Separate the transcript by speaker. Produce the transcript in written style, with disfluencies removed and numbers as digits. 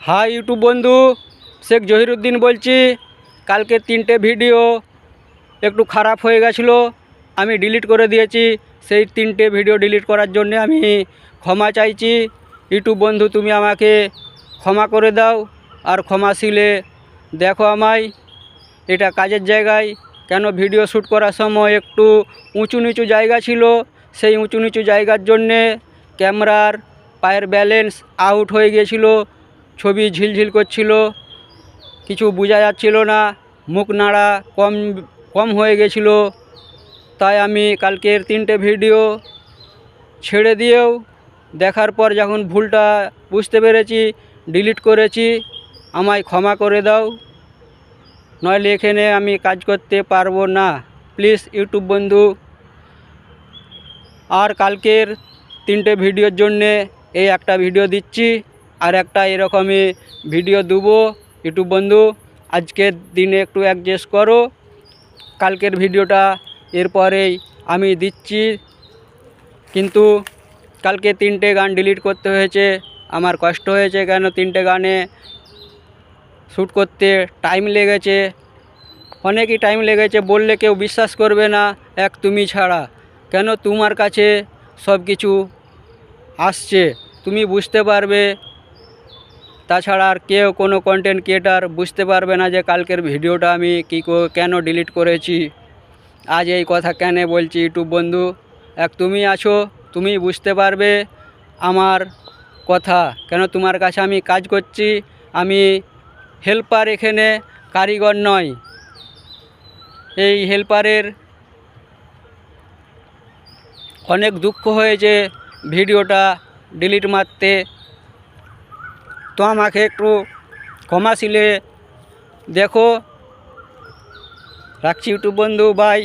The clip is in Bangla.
Speaker 1: হাই ইউটিউব বন্ধু, শেখ জহিরুদ্দিন বলছি। কালকে 3টে ভিডিও একটু খারাপ হয়ে গেছিলো, আমি ডিলিট করে দিয়েছি। সেই 3টে ভিডিও ডিলিট করার জন্য আমি ক্ষমা চাইছি। ইউটিউব বন্ধু, তুমি আমাকে ক্ষমা করে দাও। আর ক্ষমাশীলে দেখো আমায়। এটা কাজের জায়গায়, কেন ভিডিও শ্যুট করার সময় একটু উঁচু নিচু জায়গা ছিল, সেই উঁচু নিচু জায়গার জন্যে ক্যামেরার পায়ের ব্যালেন্স আউট হয়ে গিয়েছিলো, ছবি ঝিলঝিল করছিল, কিছু বোঝা যাচ্ছিল না, মুখ নাড়া কম হয়ে গেছিলো। তাই আমি কালকের 3টে ভিডিও ছেড়ে দিয়েও দেখার পর যখন ভুলটা বুঝতে পেরেছি, ডিলিট করেছি। আমায় ক্ষমা করে দাও, নইলে এখানে আমি কাজ করতে পারবো না। প্লিজ ইউটিউব বন্ধু। আর কালকের 3টে ভিডিওর জন্যে এই একটা ভিডিও দিচ্ছি, আর একটা এরকমই ভিডিও দেবো। ইউটিউব বন্ধু, আজকের দিনে একটু অ্যাডজাস্ট করো। কালকের ভিডিওটা এরপরেই আমি দিচ্ছি, কিন্তু কালকে 3টে গান ডিলিট করতে হয়েছে। আমার কষ্ট হয়েছে, কেন 3টে গানে শ্যুট করতে টাইম লেগেছে, অনেকই টাইম লেগেছে। বললে কেউ বিশ্বাস করবে না, এক তুমি ছাড়া। কেন তোমার কাছে সব কিছু আসছে, তুমি বুঝতে পারবে। তাছাড়া আর কেউ কোনো কন্টেন্ট ক্রিয়েটার বুঝতে পারবে না যে কালকের ভিডিওটা আমি কেন ডিলিট করেছি। আজ এই কথা কেন বলছি ইউটিউব বন্ধু, এক তুমি আছো, তুমি বুঝতে পারবে আমার কথা। কেন তোমার কাছে আমি কাজ করছি, আমি হেল্পার, এখানে কারিগর নয়। এই হেল্পারের অনেক দুঃখ হয়েছে ভিডিওটা ডিলিট মারতে, তো আমাকে একটু ক্ষমাশীলে দেখো। রাখছি ইউটিউব বন্ধু, বাই।